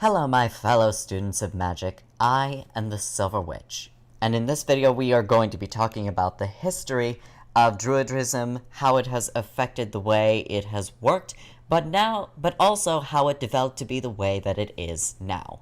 Hello my fellow students of Magick, I am the Silver Witch, and in this video we are going to be talking about the history of Druidism, how it has affected the way it has worked, but also how it developed to be the way that it is now.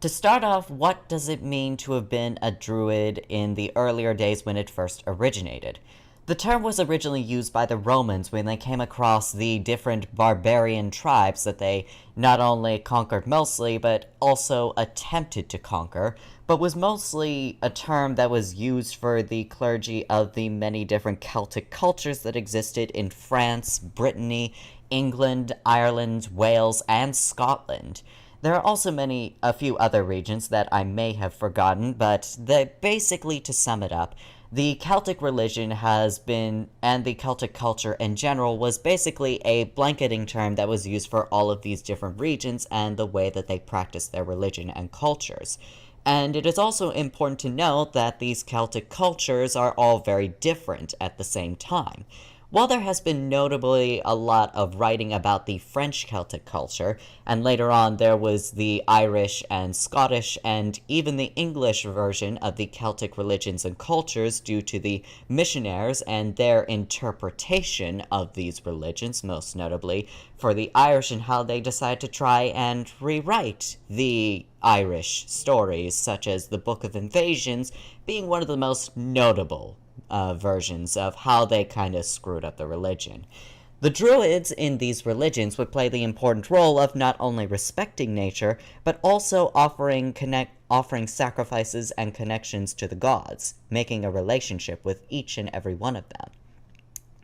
To start off, what does it mean to have been a Druid in the earlier days when it first originated? The term was originally used by the Romans when they came across the different barbarian tribes that they not only conquered mostly, but also attempted to conquer, but was mostly a term that was used for the clergy of the many different Celtic cultures that existed in France, Brittany, England, Ireland, Wales, and Scotland. There are also a few other regions that I may have forgotten, but basically, to sum it up, the Celtic religion has been, and the Celtic culture in general, was basically a blanketing term that was used for all of these different regions and the way that they practiced their religion and cultures. And it is also important to note that these Celtic cultures are all very different at the same time. While there has been notably a lot of writing about the French Celtic culture, and later on there was the Irish and Scottish and even the English version of the Celtic religions and cultures due to the missionaries and their interpretation of these religions, most notably for the Irish and how they decided to try and rewrite the Irish stories, such as the Book of Invasions being one of the most notable versions of how they kind of screwed up the religion. The Druids in these religions would play the important role of not only respecting nature, but also offering sacrifices and connections to the gods, making a relationship with each and every one of them.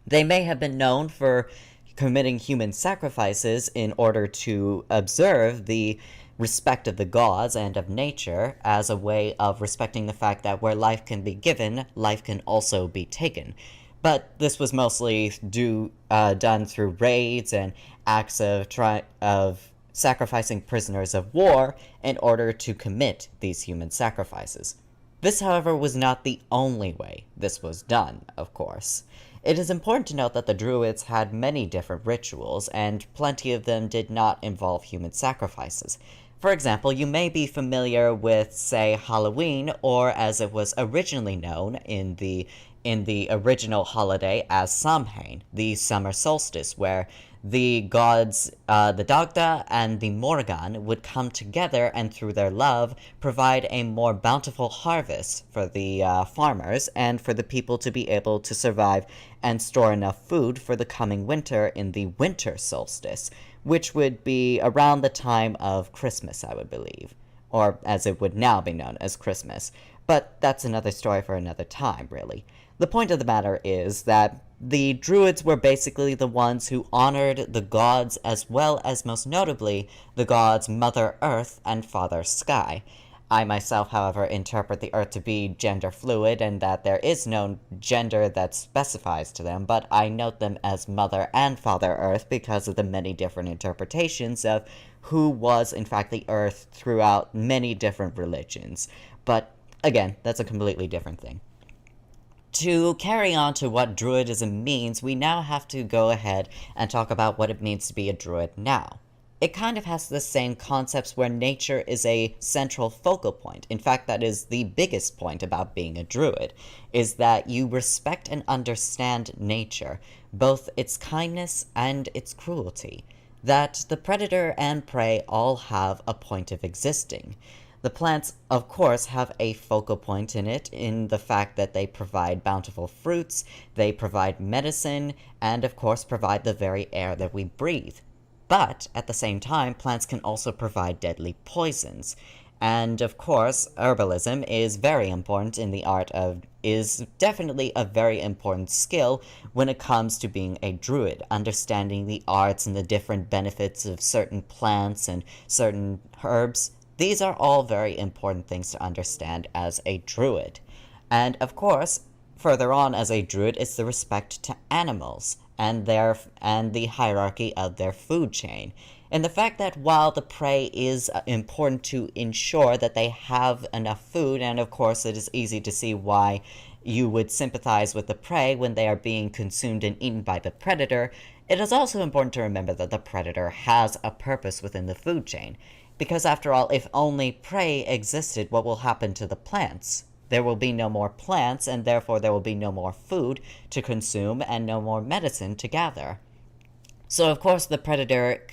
They may have been known for committing human sacrifices in order to observe the respect of the gods and of nature as a way of respecting the fact that where life can be given, life can also be taken. But this was mostly done through raids and acts of sacrificing prisoners of war in order to commit these human sacrifices. This, however, was not the only way this was done, of course. It is important to note that the Druids had many different rituals, and plenty of them did not involve human sacrifices. For example, you may be familiar with, say, Halloween, or as it was originally known in the original holiday as Samhain, the summer solstice, where the gods, the Dagda and the Morgan, would come together and through their love provide a more bountiful harvest for the farmers and for the people to be able to survive and store enough food for the coming winter in the winter solstice, which would be around the time of Christmas, I would believe, or as it would now be known as Christmas. But that's another story for another time, really. The point of the matter is that the Druids were basically the ones who honored the gods as well as, most notably, the gods Mother Earth and Father Sky. I myself, however, interpret the Earth to be gender fluid and that there is no gender that specifies to them, but I note them as Mother and Father Earth because of the many different interpretations of who was, in fact, the Earth throughout many different religions. But, again, that's a completely different thing. To carry on to what Druidism means, we now have to go ahead and talk about what it means to be a Druid now. It kind of has the same concepts where nature is a central focal point. In fact, that is the biggest point about being a Druid, is that you respect and understand nature, both its kindness and its cruelty, that the predator and prey all have a point of existing. The plants, of course, have a focal point in it, in the fact that they provide bountiful fruits, they provide medicine, and of course provide the very air that we breathe. But, at the same time, plants can also provide deadly poisons. And, of course, herbalism is very important in the is definitely a very important skill when it comes to being a druid, understanding the arts and the different benefits of certain plants and certain herbs. These are all very important things to understand as a druid. And, of course, further on as a druid is the respect to animals and the hierarchy of their food chain. And the fact that while the prey is important to ensure that they have enough food, and of course it is easy to see why you would sympathize with the prey when they are being consumed and eaten by the predator, It is also important to remember that the predator has a purpose within the food chain, because after all, if only prey existed, what will happen to the plants? There will be no more plants, and therefore there will be no more food to consume and no more medicine to gather. So of course the predator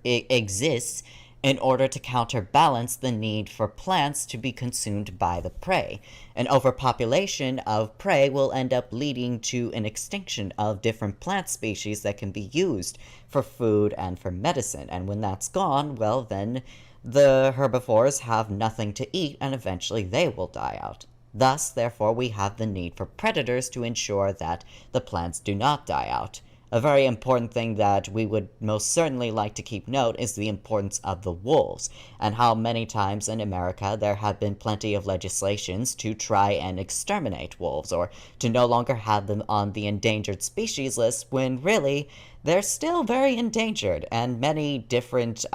exists in order to counterbalance the need for plants to be consumed by the prey. An overpopulation of prey will end up leading to an extinction of different plant species that can be used for food and for medicine, and when that's gone, well then the herbivores have nothing to eat and eventually they will die out. Thus, therefore, we have the need for predators to ensure that the plants do not die out. A very important thing that we would most certainly like to keep note is the importance of the wolves, and how many times in America there have been plenty of legislations to try and exterminate wolves, or to no longer have them on the endangered species list, when really they're still very endangered, and many different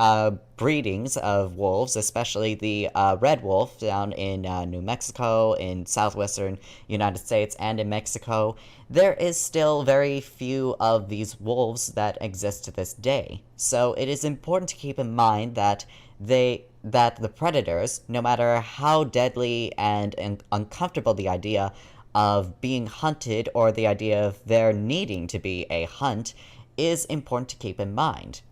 breedings of wolves, especially the red wolf down in New Mexico, in southwestern United States, and in Mexico, there is still very few of these wolves that exist to this day. So it is important to keep in mind that the predators, no matter how deadly and uncomfortable the idea of being hunted or the idea of there needing to be a hunt, is important to keep in mind.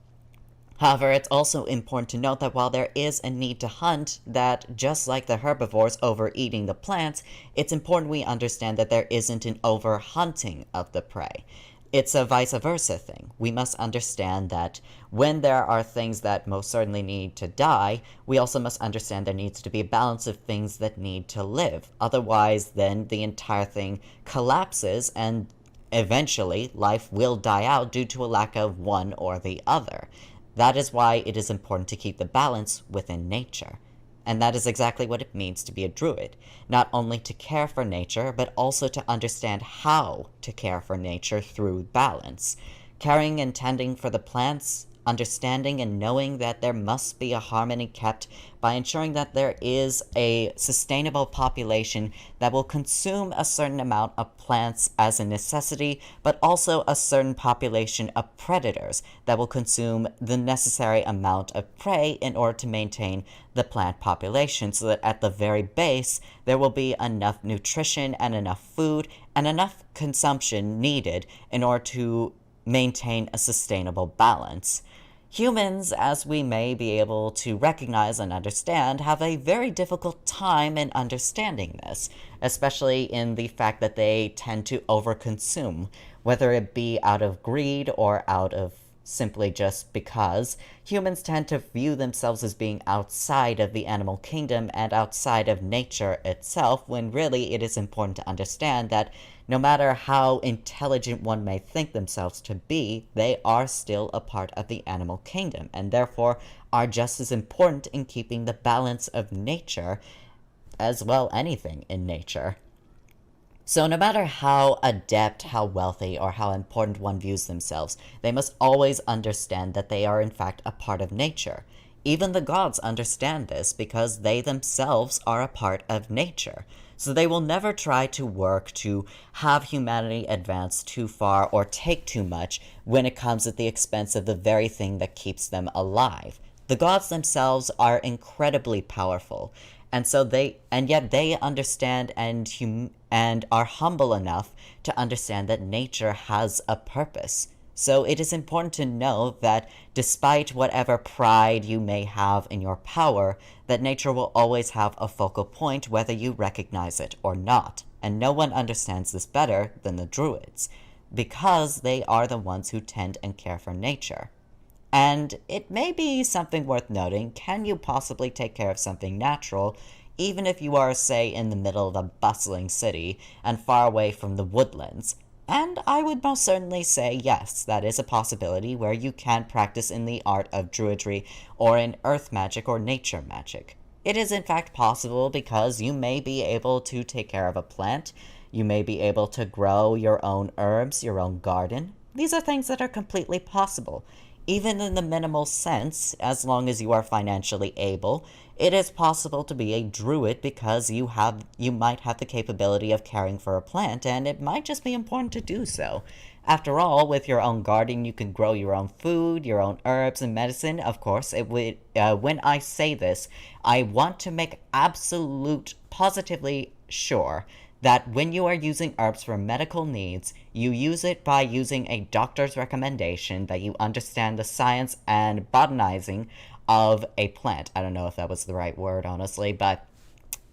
However, it's also important to note that while there is a need to hunt, that just like the herbivores overeating the plants, it's important we understand that there isn't an over-hunting of the prey. It's a vice versa thing. We must understand that when there are things that most certainly need to die, we also must understand there needs to be a balance of things that need to live. Otherwise, then the entire thing collapses and eventually life will die out due to a lack of one or the other. That is why it is important to keep the balance within nature. And that is exactly what it means to be a druid. Not only to care for nature, but also to understand how to care for nature through balance. Caring and tending for the plants, understanding and knowing that there must be a harmony kept by ensuring that there is a sustainable population that will consume a certain amount of plants as a necessity, but also a certain population of predators that will consume the necessary amount of prey in order to maintain the plant population, so that at the very base there will be enough nutrition and enough food and enough consumption needed in order to maintain a sustainable balance. Humans, as we may be able to recognize and understand, have a very difficult time in understanding this, especially in the fact that they tend to overconsume, whether it be out of greed or out of simply just because. Humans tend to view themselves as being outside of the animal kingdom and outside of nature itself, when really it is important to understand that no matter how intelligent one may think themselves to be, they are still a part of the animal kingdom, and therefore are just as important in keeping the balance of nature as well anything in nature. So no matter how adept, how wealthy, or how important one views themselves, they must always understand that they are in fact a part of nature. Even the gods understand this because they themselves are a part of nature. So they will never try to work to have humanity advance too far or take too much when it comes at the expense of the very thing that keeps them alive. The gods themselves are incredibly powerful, and yet they understand and are humble enough to understand that nature has a purpose. So it is important to know that despite whatever pride you may have in your power, that nature will always have a focal point whether you recognize it or not. And no one understands this better than the Druids, because they are the ones who tend and care for nature. And it may be something worth noting, can you possibly take care of something natural, even if you are, say, in the middle of a bustling city and far away from the woodlands? And I would most certainly say yes, that is a possibility where you can practice in the art of druidry or in earth magic or nature magic. It is in fact possible because you may be able to take care of a plant, you may be able to grow your own herbs, your own garden. These are things that are completely possible. Even in the minimal sense, as long as you are financially able, it is possible to be a druid because you might have the capability of caring for a plant, and it might just be important to do so. After all, with your own garden, you can grow your own food, your own herbs and medicine. Of course, when I say this, I want to make positively sure that when you are using herbs for medical needs, you use it by using a doctor's recommendation, that you understand the science and botanizing of a plant. I don't know if that was the right word, honestly, but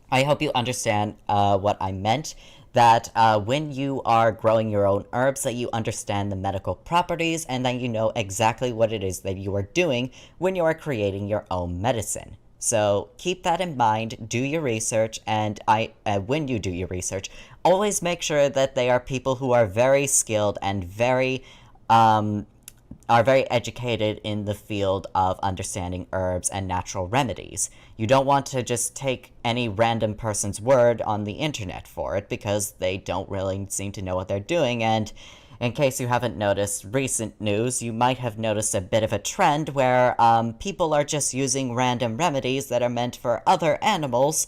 I hope you understand what I meant. That when you are growing your own herbs, that you understand the medical properties and that you know exactly what it is that you are doing when you are creating your own medicine. So keep that in mind, do your research, and when you do your research, always make sure that they are people who are very skilled and very educated in the field of understanding herbs and natural remedies. You don't want to just take any random person's word on the internet for it, because they don't really seem to know what they're doing. And in case you haven't noticed recent news, you might have noticed a bit of a trend where people are just using random remedies that are meant for other animals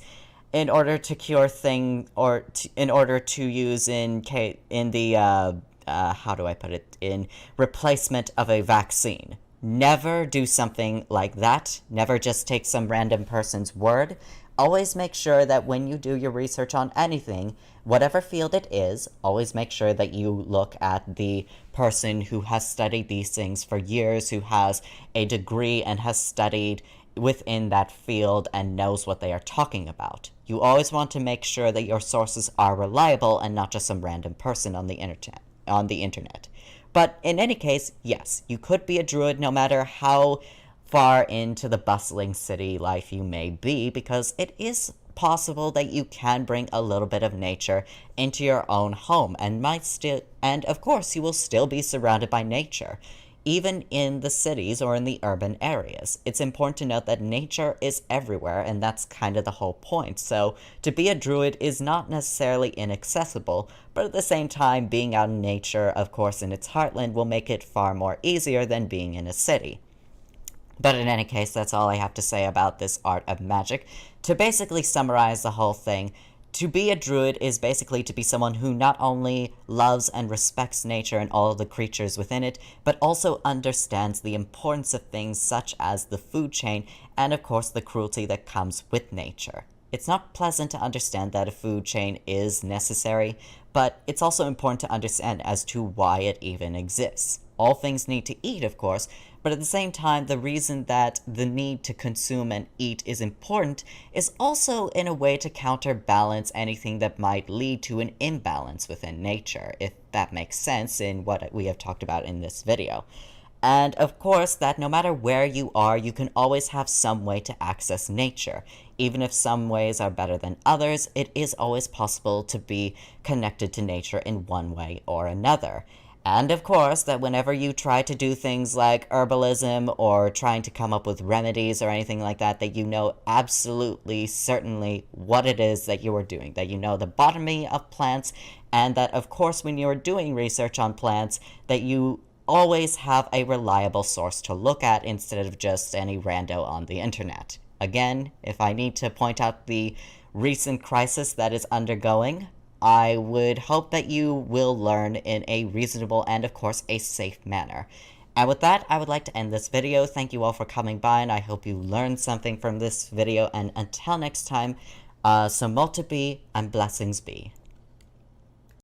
in order to cure things, or in order to use in the how do I put it, in replacement of a vaccine. Never do something like that. Never just take some random person's word. Always make sure that when you do your research on anything, whatever field it is, always make sure that you look at the person who has studied these things for years, who has a degree and has studied within that field and knows what they are talking about. You always want to make sure that your sources are reliable and not just some random person on the internet. But in any case, yes, you could be a druid no matter how far into the bustling city life you may be, because it is possible that you can bring a little bit of nature into your own home, and of course you will still be surrounded by nature, even in the cities or in the urban areas. It's important to note that nature is everywhere, and that's kind of the whole point. So to be a druid is not necessarily inaccessible, but at the same time, being out in nature, of course, in its heartland, will make it far more easier than being in a city. But in any case, that's all I have to say about this art of magic. To basically summarize the whole thing, to be a druid is basically to be someone who not only loves and respects nature and all the creatures within it, but also understands the importance of things such as the food chain and, of course, the cruelty that comes with nature. It's not pleasant to understand that a food chain is necessary, but it's also important to understand as to why it even exists. All things need to eat, of course, but at the same time, the reason that the need to consume and eat is important is also in a way to counterbalance anything that might lead to an imbalance within nature, if that makes sense in what we have talked about in this video. And of course, that no matter where you are, you can always have some way to access nature. Even if some ways are better than others, it is always possible to be connected to nature in one way or another. And of course, that whenever you try to do things like herbalism or trying to come up with remedies or anything like that, that you know absolutely, certainly what it is that you are doing, that you know the botany of plants, and that of course when you are doing research on plants, that you always have a reliable source to look at instead of just any rando on the internet. Again, if I need to point out the recent crisis that is undergoing, I would hope that you will learn in a reasonable and, of course, a safe manner. And with that, I would like to end this video. Thank you all for coming by, and I hope you learned something from this video. And until next time, so multi be and blessings be.